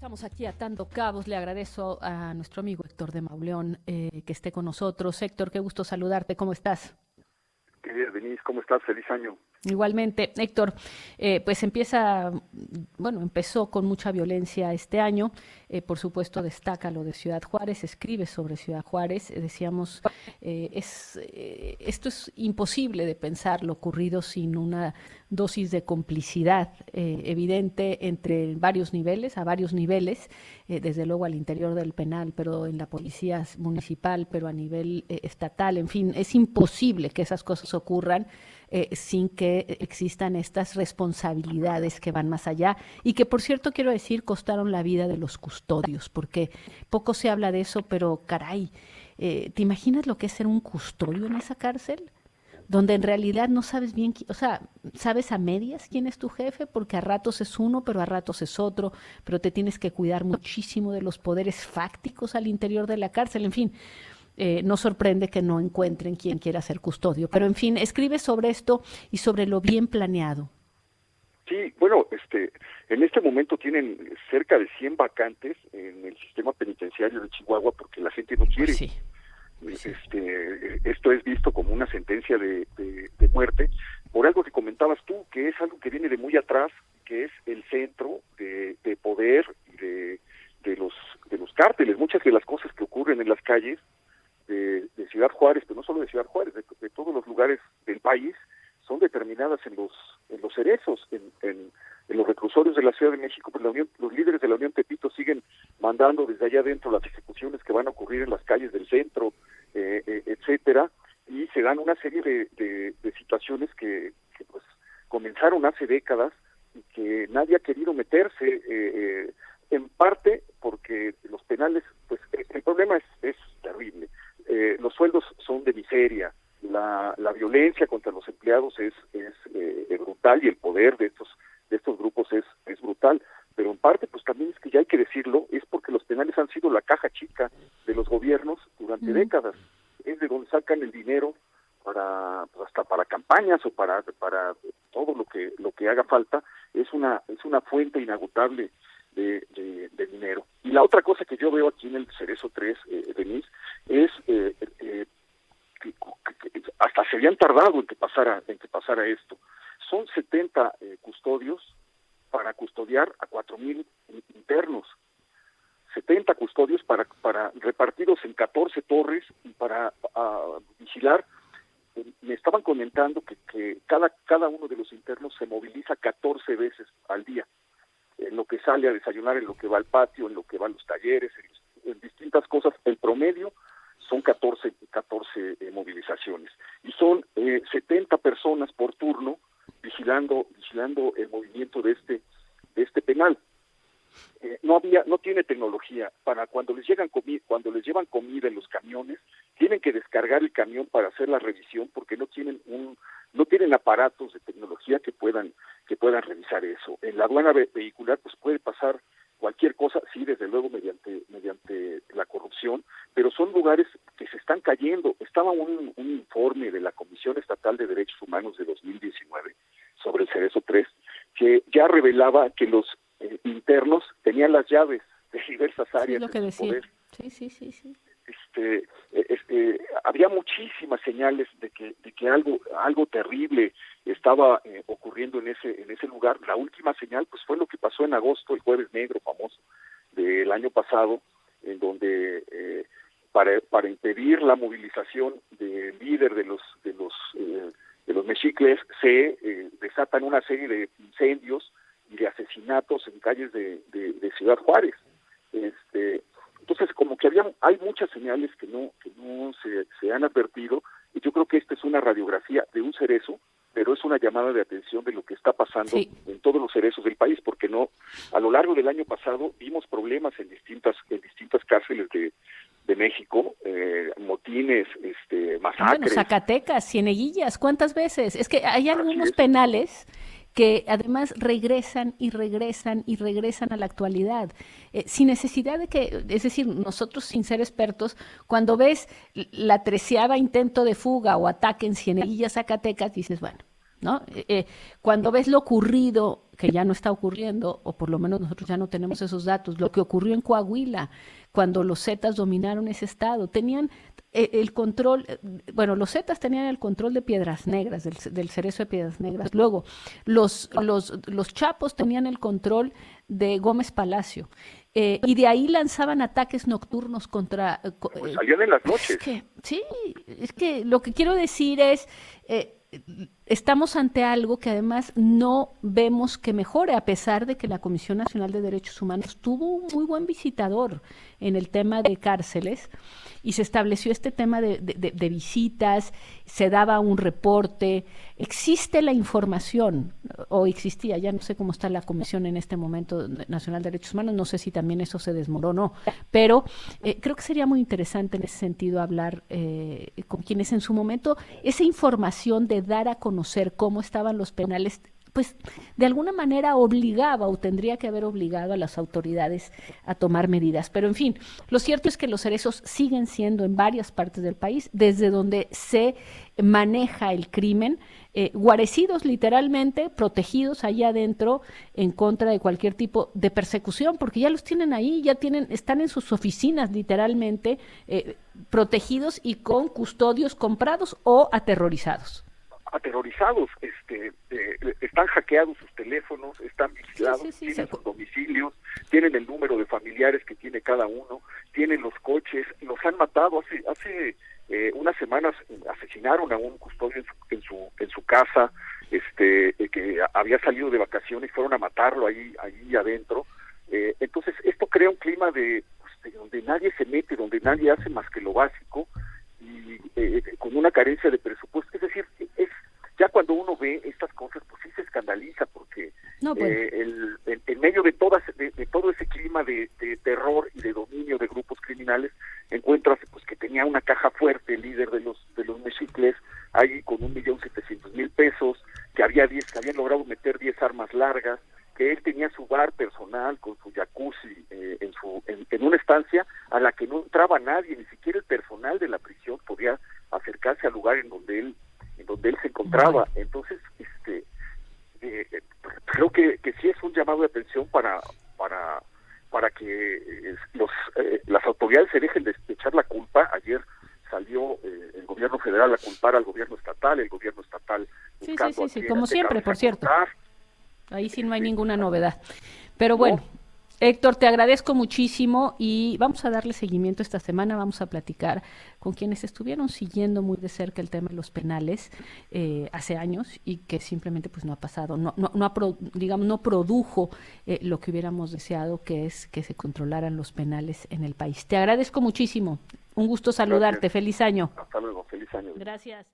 Estamos aquí atando cabos. Le agradezco a nuestro amigo Héctor de Mauleón que esté con nosotros. Héctor, qué gusto saludarte. ¿Cómo estás? Querida Denise, ¿cómo estás? Feliz año. Igualmente, Héctor, pues empezó con mucha violencia este año. Por supuesto, destaca lo de Ciudad Juárez, escribe sobre Ciudad Juárez. Decíamos, esto es imposible de pensar lo ocurrido sin una dosis de complicidad evidente entre varios niveles, a varios niveles, desde luego al interior del penal, pero en la policía municipal, pero a nivel estatal. En fin, es imposible que esas cosas ocurran sin que existan estas responsabilidades que van más allá y que, por cierto, quiero decir, costaron la vida de los custodios, porque poco se habla de eso, pero caray, ¿te imaginas lo que es ser un custodio en esa cárcel? Donde en realidad no sabes bien, o sea, sabes a medias quién es tu jefe, porque a ratos es uno, pero a ratos es otro, pero te tienes que cuidar muchísimo de los poderes fácticos al interior de la cárcel, en fin. No sorprende que no encuentren quien quiera ser custodio, pero en fin, escribe sobre esto y sobre lo bien planeado. Sí, bueno, en este momento tienen cerca de 100 vacantes en el sistema penitenciario de Chihuahua porque la gente no quiere. Pues sí, pues sí. Esto es visto como una sentencia de muerte por algo que comentabas tú, que es algo que viene de muy atrás, que es el centro de poder y de los cárteles. Muchas de las cosas que ocurren en las calles de Ciudad Juárez, pero no solo de Ciudad Juárez, de todos los lugares del país, son determinadas en los cerezos, en los reclusorios de la Ciudad de México. Pues los líderes de la Unión Tepito siguen mandando desde allá adentro las ejecuciones que van a ocurrir en las calles del centro, etcétera, y se dan una serie de situaciones que pues comenzaron hace décadas y que nadie ha querido meterse, en parte porque los penales, pues el problema es terrible. Los sueldos son de miseria, la violencia contra los empleados es brutal y el poder de estos grupos es brutal, pero en parte pues también es que ya hay que decirlo, es porque los penales han sido la caja chica de los gobiernos durante décadas, es de donde sacan el dinero para pues, hasta para campañas o para todo lo que haga falta, es una fuente inagotable de dinero. Y la otra cosa que yo veo aquí en el Cerezo 3, Denise, es que hasta se habían tardado en que pasara esto. Son 70 custodios para custodiar a 4,000 internos. 70 custodios para repartidos en 14 torres y para vigilar. Me estaban comentando que cada uno de los internos se moviliza 14 veces al día, en lo que sale a desayunar, en lo que va al patio, en lo que va a los talleres, en distintas cosas. El promedio son 14 movilizaciones y son 70 personas por turno vigilando el movimiento de este penal. No tiene tecnología para cuando les llevan comida en los camiones, tienen que descargar el camión para hacer la revisión porque no tienen aparatos de tecnología que puedan revisar eso. En la aduana vehicular pues puede pasar cualquier cosa, sí, desde luego mediante la corrupción, pero son lugares que se están cayendo. Estaba un informe de la Comisión Estatal de Derechos Humanos de 2019 sobre el Cerezo 3 que ya revelaba que los internos tenían las llaves de diversas áreas Sí, lo que de su decía. poder. Sí. Había muchísimas señales de que algo terrible estaba ocurriendo en ese lugar. La última señal pues fue lo que pasó en agosto, el Jueves Negro famoso del año pasado, en donde para impedir la movilización del líder de los mexicles se desatan una serie de incendios y de asesinatos en calles de Ciudad Juárez. Entonces, como que hay muchas señales que no se han advertido, y yo creo que esta es una radiografía de un cerezo, pero es una llamada de atención de lo que está pasando en todos los cerezos del país, porque a lo largo del año pasado vimos problemas en distintas cárceles de México, motines, masacres. Bueno, Zacatecas, Cieneguillas, ¿cuántas veces? Es que hay Así algunos es. penales que además regresan y regresan y regresan a la actualidad, sin necesidad de que, es decir, nosotros sin ser expertos, cuando ves la 13ª intento de fuga o ataque en Cieneguillas, Zacatecas, dices, bueno, ¿no? Cuando ves lo ocurrido, que ya no está ocurriendo, o por lo menos nosotros ya no tenemos esos datos, lo que ocurrió en Coahuila, cuando los Zetas dominaron ese estado, tenían el control, bueno, los Zetas tenían el control de Piedras Negras, del Cerezo de Piedras Negras, luego los Chapos tenían el control de Gómez Palacio, y de ahí lanzaban ataques nocturnos contra... Pues salían en las noches. Es que lo que quiero decir es... estamos ante algo que además no vemos que mejore, a pesar de que la Comisión Nacional de Derechos Humanos tuvo un muy buen visitador en el tema de cárceles y se estableció este tema de visitas, se daba un reporte, existe la información, o existía, ya no sé cómo está la Comisión en este momento Nacional de Derechos Humanos, no sé si también eso se desmoronó, pero creo que sería muy interesante en ese sentido hablar con quienes en su momento esa información de dar a conocer cómo estaban los penales, pues de alguna manera obligaba o tendría que haber obligado a las autoridades a tomar medidas. Pero en fin, lo cierto es que los cerezos siguen siendo en varias partes del país, desde donde se maneja el crimen, guarecidos literalmente, protegidos allá adentro en contra de cualquier tipo de persecución, porque ya los tienen ahí, están en sus oficinas literalmente, protegidos y con custodios comprados o aterrorizados. Están hackeados sus teléfonos, están vigilados, tienen sus domicilios, tienen el número de familiares que tiene cada uno, tienen los coches, los han matado hace unas semanas, asesinaron a un custodio en su casa, que había salido de vacaciones y fueron a matarlo ahí adentro. Entonces esto crea un clima de donde nadie se mete, donde nadie hace más que lo básico, y con una carencia de presupuesto. Es decir, ya cuando uno ve estas cosas, pues sí se escandaliza, porque en medio de todo ese clima de terror y de dominio de grupos criminales, encuentras pues que tenía una caja fuerte el líder de los mexicles ahí con 1.700.000 pesos, que habían logrado meter 10 armas largas, que él tenía su bar personal con su jacuzzi en una estancia a la que no entraba nadie, ni siquiera el personal de la prisión podía acercarse al lugar en donde él se encontraba. Entonces, creo que sí es un llamado de atención para que las autoridades se dejen de echar la culpa. Ayer salió el gobierno federal a culpar al gobierno estatal, el gobierno estatal buscando sí, como siempre, por cierto. Ahí sí no hay ninguna novedad. Pero bueno, Héctor, te agradezco muchísimo y vamos a darle seguimiento esta semana. Vamos a platicar con quienes estuvieron siguiendo muy de cerca el tema de los penales hace años y que simplemente pues no ha pasado, no produjo lo que hubiéramos deseado, que es que se controlaran los penales en el país. Te agradezco muchísimo. Un gusto saludarte. Gracias. Feliz año. Hasta luego. Feliz año. Gracias.